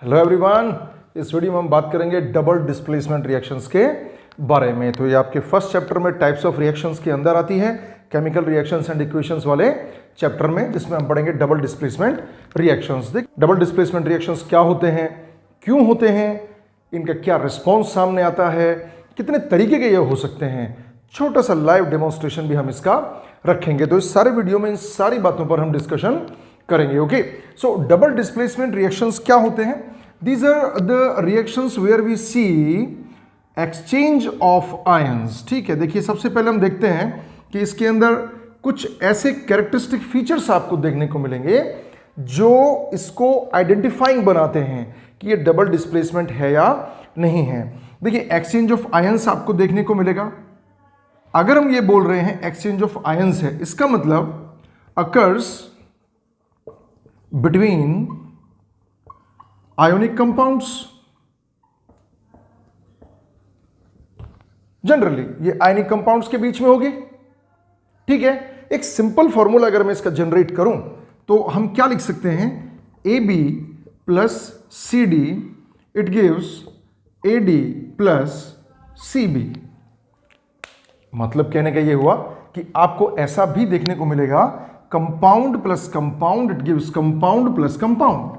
Hello everyone, इस video में हम बात करेंगे डबल डिस्प्लेसमेंट रिएक्शंस के बारे में। तो ये आपके फर्स्ट चैप्टर में टाइप्स ऑफ रिएक्शंस के अंदर आती है, केमिकल रिएक्शंस एंड इक्वेशंस वाले चैप्टर में, जिसमें हम पढ़ेंगे डबल डिस्प्लेसमेंट रिएक्शंस। देख, डबल डिस्प्लेसमेंट रिएक्शंस क्या होते हैं, क्यों होते हैं, इनका क्या रिस्पॉन्स सामने आता है, कितने तरीके के ये हो सकते हैं, छोटा सा लाइव डेमोन्स्ट्रेशन भी हम इसका रखेंगे। तो इस सारे वीडियो में इन सारी बातों पर हम डिस्कशन करेंगे। Okay, so double displacement reactions क्या होते हैं? These are the reactions where we see exchange of ions. ठीक है, देखिए सबसे पहले हम देखते हैं कि इसके अंदर कुछ ऐसे कैरेक्टरिस्टिक फीचर्स आपको देखने को मिलेंगे जो इसको आइडेंटिफाइंग बनाते हैं कि ये डबल डिस्प्लेसमेंट है या नहीं है। देखिए, एक्सचेंज ऑफ आयंस आपको देखने को मिलेगा। अगर हम ये बोल रहे हैं एक्सचेंज ऑफ आयंस है, इसका मतलब occurs between ionic compounds। Generally ये आयनिक कंपाउंड्स के बीच में होगी। ठीक है, एक सिंपल फॉर्मूला अगर मैं इसका जनरेट करूं तो हम क्या लिख सकते हैं? AB plus CD it gives AD plus CB। मतलब कहने का ये हुआ कि आपको ऐसा भी देखने को मिलेगा, compound plus compound it gives compound plus compound.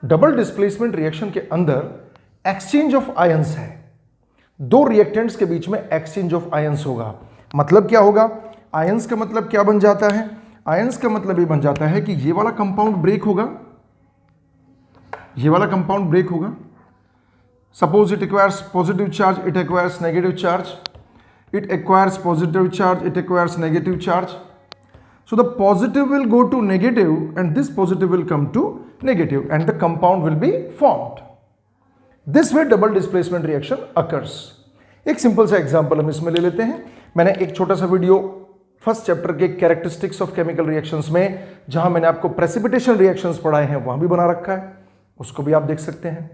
Double displacement reaction के अंदर एक्सचेंज ऑफ आयंस है, दो रिएक्टेंट्स के बीच में एक्सचेंज ऑफ आयंस होगा। मतलब क्या होगा? आयंस का मतलब क्या बन जाता है? आयंस का मतलब ये बन जाता है कि ये वाला कंपाउंड ब्रेक होगा, ये वाला कंपाउंड ब्रेक होगा। Suppose it acquires positive charge, it acquires negative charge, it acquires positive charge, it acquires negative charge. So the positive will go to negative and this positive will come to negative and the compound will be formed. This way double displacement reaction occurs. एक simple सा example हम इसमें ले लेते हैं। मैंने एक छोटा सा वीडियो फर्स्ट चैप्टर के कैरेक्टरिस्टिक्स ऑफ केमिकल रिएक्शंस में, जहां मैंने आपको प्रेसिपिटेशन रिएक्शंस पढ़ाए हैं, वहां भी बना रखा है, उसको भी आप देख सकते हैं।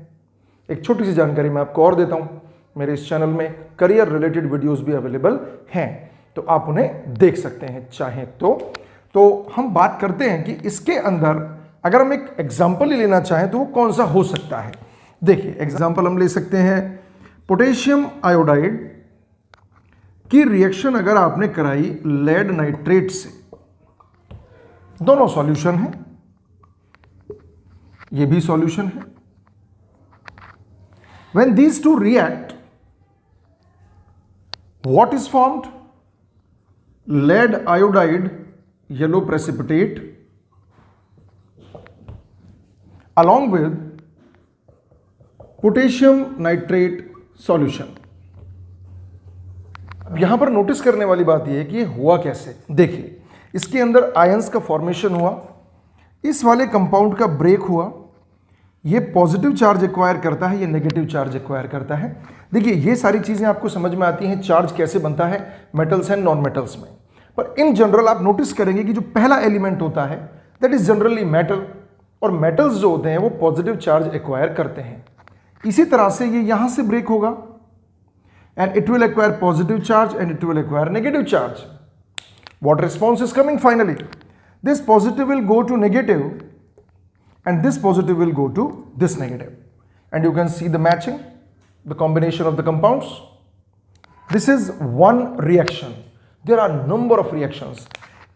एक छोटी सी जानकारी मैं आपको और देता हूं, मेरे इस चैनल में करियर रिलेटेड वीडियोस भी अवेलेबल हैं, तो आप उन्हें देख सकते हैं चाहें तो हम बात करते हैं कि इसके अंदर अगर हम एक एग्जांपल ही लेना चाहें तो वो कौन सा हो सकता है। देखिए, एग्जांपल हम ले सकते हैं पोटेशियम आयोडाइड की रिएक्शन अगर आपने कराई लेड नाइट्रेट से, दोनों सॉल्यूशन है, ये भी सॉल्यूशन है। When these two react, what is formed? Lead iodide yellow precipitate along with potassium nitrate solution। अब यहां पर नोटिस करने वाली बात यह है कि ये हुआ कैसे। देखिए, इसके अंदर आयंस का फॉर्मेशन हुआ, इस वाले कंपाउंड का ब्रेक हुआ, ये पॉजिटिव चार्ज एक्वायर करता है, ये नेगेटिव चार्ज एक्वायर करता है। देखिए, ये सारी चीजें आपको समझ में आती हैं चार्ज कैसे बनता है मेटल्स एंड नॉन मेटल्स में। पर इन जनरल आप नोटिस करेंगे कि जो पहला एलिमेंट होता है दैट इज जनरली मेटल, और मेटल्स जो होते हैं वो पॉजिटिव चार्ज एक्वायर करते हैं। इसी तरह से ये यहां से ब्रेक होगा and it will acquire positive charge and it will acquire negative charge. What response is coming? Finally this positive will go to negative and this positive will go to this negative, and you can see the matching, the combination of the compounds. This is one reaction. There are number of reactions.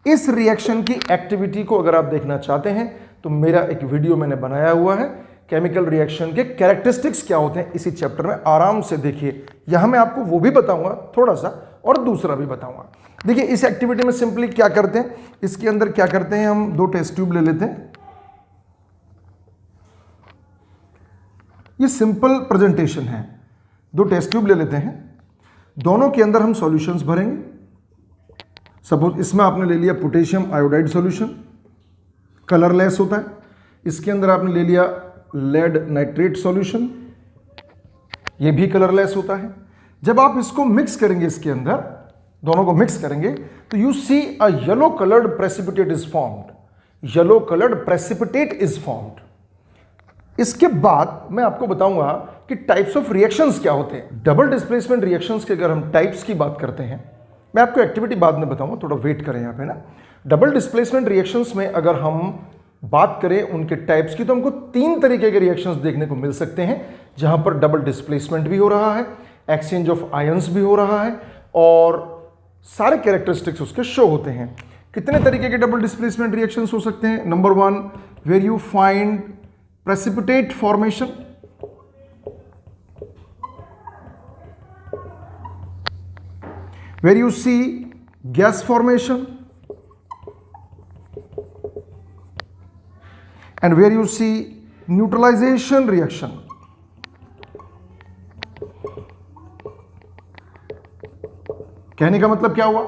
इस reaction की activity को अगर आप देखना चाहते हैं तो मेरा एक वीडियो मैंने बनाया हुआ है, केमिकल रिएक्शन के कैरेक्टरिस्टिक्स क्या होते हैं, इसी चैप्टर में आराम से देखिए। यहां मैं आपको वो भी बताऊंगा थोड़ा सा, और दूसरा भी बताऊंगा। देखिए, इस एक्टिविटी में सिंपली क्या करते हैं, इसके अंदर क्या करते हैं, हम दो टेस्ट ट्यूब ले लेते हैं। ये सिंपल प्रेजेंटेशन है, दो टेस्ट ट्यूब ले लेते हैं, दोनों के अंदर हम सॉल्यूशंस भरेंगे। सपोज इसमें आपने ले लिया पोटेशियम आयोडाइड सॉल्यूशन, कलरलेस होता है। इसके अंदर आपने ले लिया लेड नाइट्रेट सॉल्यूशन, ये भी कलरलेस होता है। जब आप इसको मिक्स करेंगे, इसके अंदर दोनों को मिक्स करेंगे तो you see a yellow coloured precipitate is formed, yellow coloured precipitate is formed. इसके बाद मैं आपको बताऊंगा कि टाइप्स ऑफ रिएक्शंस क्या होते हैं। डबल डिस्प्लेसमेंट रिएक्शंस के अगर हम टाइप्स की बात करते हैं, मैं आपको एक्टिविटी बाद में बताऊंगा, थोड़ा वेट करें यहां पे ना। डबल डिस्प्लेसमेंट रिएक्शंस में अगर हम बात करें उनके टाइप्स की तो हमको 3 तरीके के रिएक्शंस देखने को मिल सकते हैं, जहां पर डबल डिस्प्लेसमेंट भी हो रहा है, एक्सचेंज ऑफ आयंस भी हो रहा है और सारे कैरेक्टरिस्टिक्स उसके शो होते हैं। कितने तरीके के डबल डिस्प्लेसमेंट रिएक्शंस हो सकते हैं? Number 1, where you find precipitate formation, where you see gas formation and where you see neutralization reaction. कहने का मतलब क्या हुआ?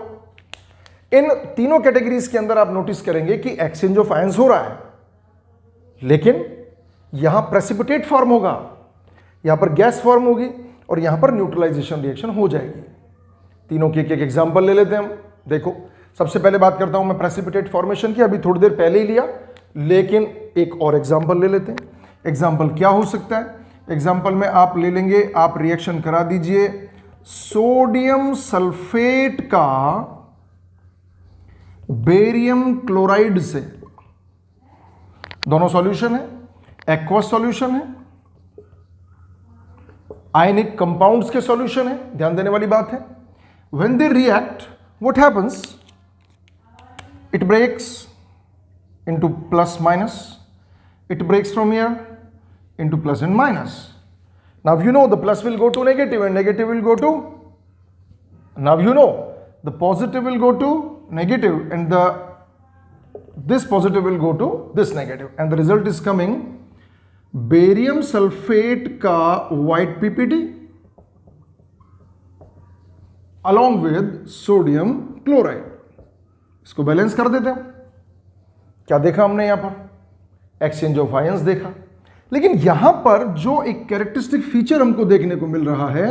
इन तीनों कैटेगरीज के अंदर आप नोटिस करेंगे कि एक्सचेंज ऑफ आयंस हो रहा है, लेकिन यहां प्रेसिपिटेट फॉर्म होगा, यहां पर गैस फॉर्म होगी और यहां पर न्यूट्रलाइजेशन रिएक्शन हो जाएगी। तीनों के एक एक एग्जाम्पल ले लेते हैं हम। देखो, सबसे पहले बात करता हूं मैं प्रेसिपिटेट फॉर्मेशन की, अभी थोड़ी देर पहले ही लिया, लेकिन एक और एग्जाम्पल ले लेते हैं। एग्जाम्पल क्या हो सकता है? एग्जाम्पल में आप ले लेंगे, आप रिएक्शन करा दीजिए सोडियम सल्फेट का बेरियम क्लोराइड से। दोनों सॉल्यूशन है, एक्वस सॉल्यूशन है, आयनिक कंपाउंड्स के सॉल्यूशन है, ध्यान देने वाली बात है। When they react, what happens? It breaks into plus minus. It breaks from here into plus and minus. Now you know the plus will go to negative and negative will go to. Now you know the positive will go to negative and this positive will go to this negative, and the result is coming barium sulphate का white PPT along with sodium chloride. इसको balance कर देते हैं। क्या देखा हमने यहां पर? एक्सचेंज ऑफ आयंस देखा, लेकिन यहां पर जो एक कैरेक्टरिस्टिक फीचर हमको देखने को मिल रहा है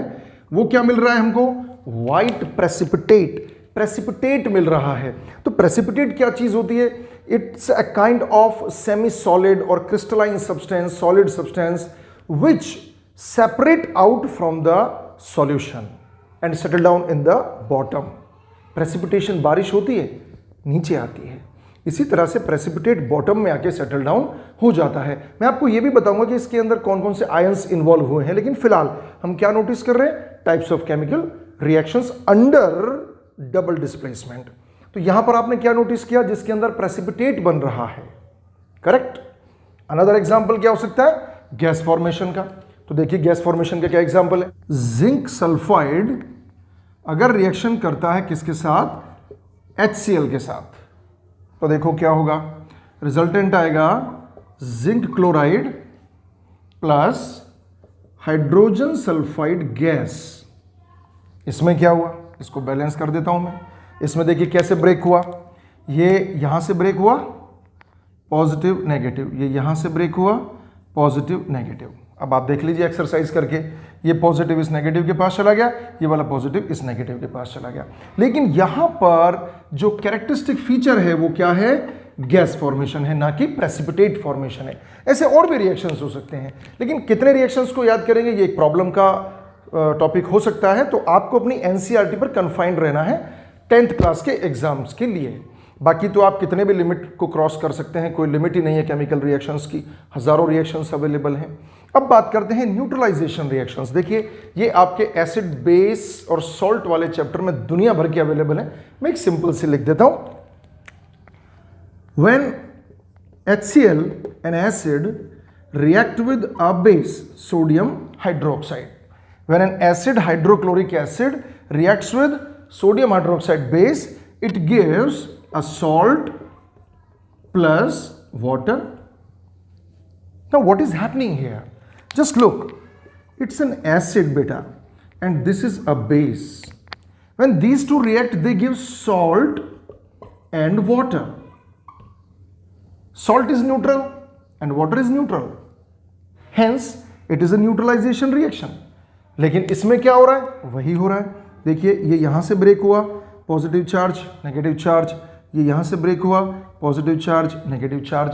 वो क्या मिल रहा है हमको? व्हाइट प्रेसिपिटेट मिल रहा है। तो प्रेसिपिटेट क्या चीज होती है? It's a kind of semi solid और crystalline substance, solid substance which separate out from the solution and settle down in the bottom. Precipitation बारिश होती है, नीचे आती है, इसी तरह से प्रेसिपिटेट बॉटम में आके सेटल डाउन हो जाता है। मैं आपको यह भी बताऊंगा कि इसके अंदर कौन कौन से आयंस इन्वॉल्व हुए हैं, लेकिन फिलहाल हम क्या नोटिस कर रहे हैं? Types of chemical reactions under double displacement. तो यहां पर आपने क्या नोटिस किया? जिसके अंदर प्रेसिपिटेट बन रहा है, करेक्ट। अनदर एग्जांपल क्या हो सकता है? गैस फॉर्मेशन का। तो देखिए गैस फॉर्मेशन का क्या एग्जांपल है? जिंक सल्फाइड अगर रिएक्शन करता है किसके साथ? HCl के साथ, तो देखो क्या होगा? रिजल्टेंट आएगा zinc chloride plus hydrogen sulphide gas. इसमें क्या हुआ? इसको बैलेंस कर देता हूं मैं। इसमें देखिए कैसे ब्रेक हुआ? ये यहां से ब्रेक हुआ, पॉजिटिव नेगेटिव, ये यहां से ब्रेक हुआ, पॉजिटिव नेगेटिव। अब आप देख लीजिए एक्सरसाइज करके, ये पॉजिटिव इस नेगेटिव के पास चला गया, ये वाला पॉजिटिव इस नेगेटिव के पास चला गया। लेकिन यहां पर जो कैरेक्टरिस्टिक फीचर है वो क्या है? गैस फॉर्मेशन है, ना कि प्रेसिपिटेट फॉर्मेशन है। ऐसे और भी रिएक्शंस हो सकते हैं, लेकिन कितने रिएक्शंस को याद करेंगे ये एक प्रॉब्लम का टॉपिक हो सकता है। तो आपको अपनी एनसीईआरटी पर कन्फाइंड रहना है 10th क्लास के एग्जाम्स के लिए। बाकी तो आप कितने भी लिमिट को क्रॉस कर सकते हैं, कोई लिमिट ही नहीं है केमिकल रिएक्शंस की, हजारों रिएक्शंस अवेलेबल हैं। अब बात करते हैं न्यूट्रलाइजेशन रिएक्शंस। देखिए ये आपके एसिड, बेस और सॉल्ट वाले चैप्टर में दुनिया भर के अवेलेबल है। मैं एक सिंपल से लिख देता हूं। When HCl, an acid, react with a base, sodium hydroxide. When an acid, hydrochloric acid, reacts with sodium hydroxide base, it gives a salt plus water. Now what is happening here? Just look, it's an acid beta and this is a base. When these two react, they give salt and water. Salt is neutral and water is neutral. Hence, it is a neutralization reaction. लेकिन इसमें क्या हो रहा है? वही हो रहा है। देखिए ये यहां से ब्रेक हुआ, पॉजिटिव चार्ज, नेगेटिव चार्ज, ये यहां से ब्रेक हुआ, positive charge, negative charge,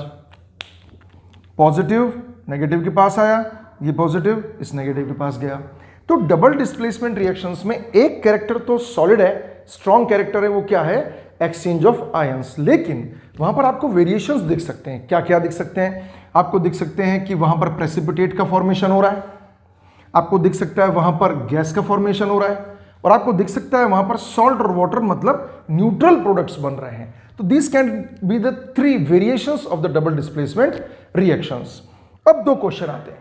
positive negative के पास आया, ये पॉजिटिव इस नेगेटिव के पास गया। तो डबल डिस्प्लेसमेंट रिएक्शंस में एक कैरेक्टर तो सॉलिड है, स्ट्रॉन्ग कैरेक्टर है, वो क्या है? Exchange of ions. लेकिन वहां पर आपको वेरिएशंस दिख सकते हैं। क्या क्या दिख सकते हैं? आपको दिख सकते हैं कि वहां पर प्रेसिपिटेट का फॉर्मेशन हो रहा है, आपको दिख सकता है वहां पर गैस का फॉर्मेशन हो रहा है, और आपको दिख सकता है वहां पर सॉल्ट और वाटर मतलब न्यूट्रल प्रोडक्ट्स बन रहे हैं। तो this can be the 3 variations of the double displacement reactions. अब 2 क्वेश्चन आते हैं।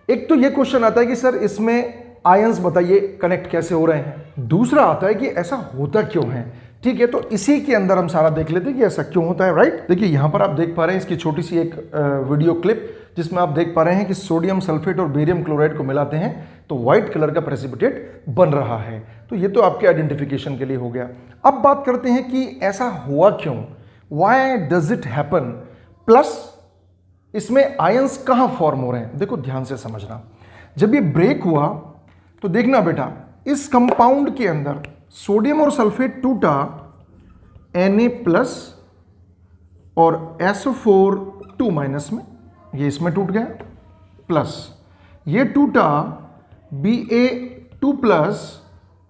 एक तो ये क्वेश्चन आता है कि सर इसमें आयंस बताइए कनेक्ट कैसे हो रहे हैं। दूसरा आता है कि ऐसा होता क्यों है। ठीक है, तो इसी के अंदर हम सारा देख लेते हैं कि ऐसा क्यों होता है, राइट। देखिए यहां पर आप देख पा रहे हैं इसकी छोटी सी एक वीडियो क्लिप, जिसमें आप देख पा रहे हैं कि सोडियम सल्फेट और बेरियम क्लोराइड को मिलाते हैं तो व्हाइट कलर का प्रेसिपिटेट बन रहा है। तो ये तो आपके आइडेंटिफिकेशन के लिए हो गया। अब बात करते हैं कि ऐसा हुआ क्यों, why does it happen, plus इसमें आयंस कहां फॉर्म हो रहे हैं। देखो ध्यान से समझना, जब ये ब्रेक हुआ तो देखना बेटा, इस कंपाउंड के अंदर सोडियम और सल्फेट टूटा Na+ और SO4 2- में, ये इसमें टूट गया, प्लस ये टूटा Ba2+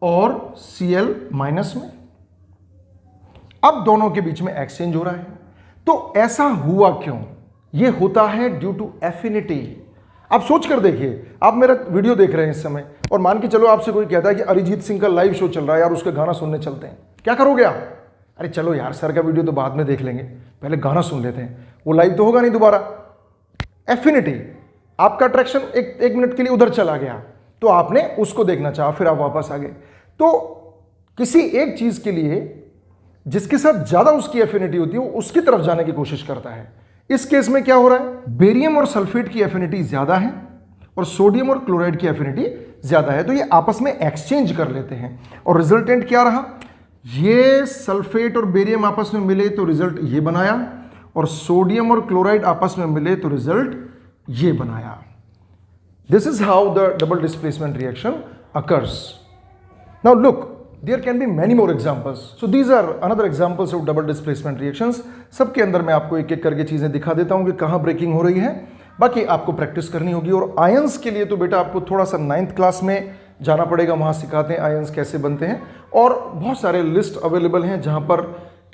और Cl- में। अब दोनों के बीच में एक्सचेंज हो रहा है। तो ऐसा हुआ क्यों? ये होता है ड्यू टू एफिनिटी। आप सोच कर देखिए, आप मेरा वीडियो देख रहे हैं इस समय, और मान के चलो आपसे कोई कहता है कि अरिजीत सिंह का लाइव शो चल रहा है यार, उसका गाना सुनने चलते हैं, क्या करोगे आप? अरे चलो यार, सर का वीडियो तो बाद में देख लेंगे, पहले गाना सुन लेते हैं, वो लाइव तो होगा नहीं दोबारा। एफिनिटी, आपका अट्रैक्शन एक मिनट के लिए उधर चला गया, तो आपने उसको देखना चाहा, फिर आप वापस आ गए। तो किसी एक चीज के लिए जिसके साथ ज्यादा उसकी एफिनिटी होती है, वो उसकी तरफ जाने की कोशिश करता है। इस केस में क्या हो रहा है, बेरियम और सल्फेट की एफिनिटी ज्यादा है और सोडियम और क्लोराइड की एफिनिटी ज्यादा है, तो ये आपस में एक्सचेंज कर लेते हैं। और रिजल्टेंट क्या रहा, ये सल्फेट और बेरियम आपस में मिले तो रिजल्ट ये बनाया, और सोडियम और क्लोराइड आपस में मिले तो रिजल्ट ये बनाया। This is how the double displacement reaction occurs. Now look, there can be many more examples. So these are another examples of double displacement reactions. सबके अंदर मैं आपको एक एक करके चीजें दिखा देता हूं कि कहां ब्रेकिंग हो रही है, बाकी आपको प्रैक्टिस करनी होगी। और आयंस के लिए तो बेटा आपको थोड़ा सा 9th क्लास में जाना पड़ेगा, वहां सिखाते हैं आयंस कैसे बनते हैं, और बहुत सारे लिस्ट अवेलेबल हैं जहां पर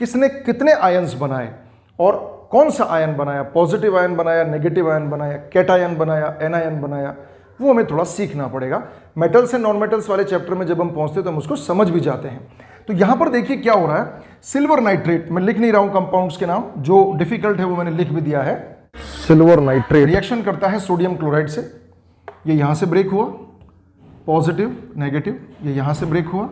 किसने कितने आयंस बनाए और कौन सा आयन बनाया, पॉजिटिव आयन बनाया, नेगेटिव आयन बनाया, कैटायन बनाया, एनायन बनाया, वो हमें थोड़ा सीखना पड़ेगा। मेटल्स एंड नॉन मेटल्स वाले चैप्टर में जब हम पहुंचते तो हम उसको समझ भी जाते हैं। तो यहां पर देखिए क्या हो रहा है, सिल्वर नाइट्रेट, मैं लिख नहीं रहा हूं कंपाउंड्स के नाम, जो डिफिकल्ट है वो मैंने लिख भी दिया है। सिल्वर नाइट्रेट रिएक्शन करता है सोडियम क्लोराइड से, ये यहां से ब्रेक हुआ, पॉजिटिव नेगेटिव, ये यहां से ब्रेक हुआ,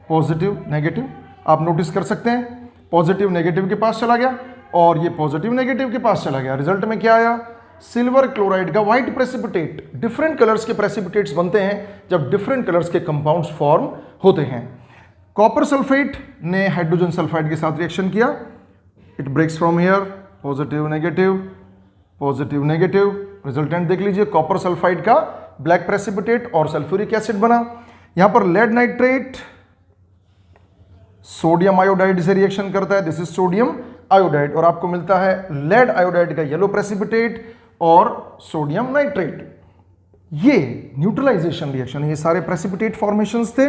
पॉजिटिव नेगेटिव, आप नोटिस कर सकते हैं, पॉजिटिव नेगेटिव के पास चला गया और ये पॉजिटिव नेगेटिव के पास चला गया। रिजल्ट में क्या आया, सिल्वर क्लोराइड का व्हाइट प्रेसिपिटेट। डिफरेंट कलर्स के प्रेसिपिटेट्स बनते हैं जब डिफरेंट कलर्स के कंपाउंड्स फॉर्म होते हैं। कॉपर सल्फेट ने हाइड्रोजन सल्फाइड के साथ रिएक्शन किया, it breaks from here, positive negative, positive negative, resultant देख लीजिए, कॉपर सल्फाइड का ब्लैक प्रेसिपिटेट और सल्फ्यूरिक एसिड बना। यहां पर लेड नाइट्रेट सोडियम आयोडाइड से रिएक्शन करता है, दिस इज सोडियम आयोडाइड, और आपको मिलता है लेड आयोडाइड का येलो प्रेसिपिटेट और सोडियम नाइट्रेट। ये न्यूट्रलाइजेशन रिएक्शन, ये सारे प्रेसिपिटेट फॉर्मेशंस थे,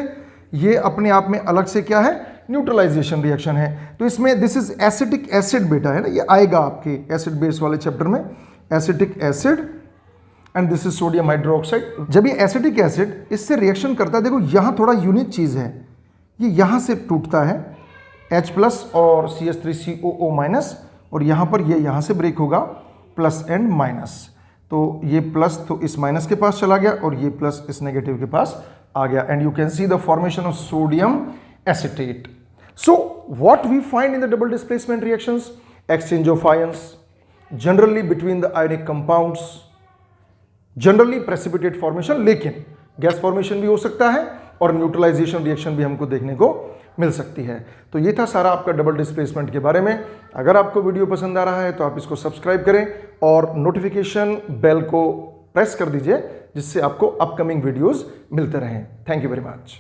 ये अपने आप में अलग से क्या है, न्यूट्रलाइजेशन रिएक्शन है। तो इसमें दिस इज एसिटिक एसिड बेटा है ना, ये आएगा आपके एसिड बेस वाले चैप्टर में, acetic acid, and this is sodium hydroxide. जब ये एसिटिक एसिड इससे रिएक्शन करता है, देखो यहां थोड़ा यूनिक चीज है, ये यहां से टूटता है H+ और CH3COO-, और यहां पर ये यहां से ब्रेक होगा प्लस एंड माइनस, तो ये प्लस तो इस माइनस के पास चला गया और ये प्लस इस नेगेटिव के पास आ गया, and you can see the formation of sodium acetate. So what we find in the double displacement reactions, exchange of ions generally between the ionic compounds, generally precipitate formation, लेकिन gas formation भी हो सकता है और neutralisation reaction भी हमको देखने को मिल सकती है। तो ये था सारा आपका डबल डिस्प्लेसमेंट के बारे में। अगर आपको वीडियो पसंद आ रहा है तो आप इसको सब्सक्राइब करें और नोटिफिकेशन बेल को प्रेस कर दीजिए, जिससे आपको अपकमिंग वीडियोस मिलते रहें। Thank you very much.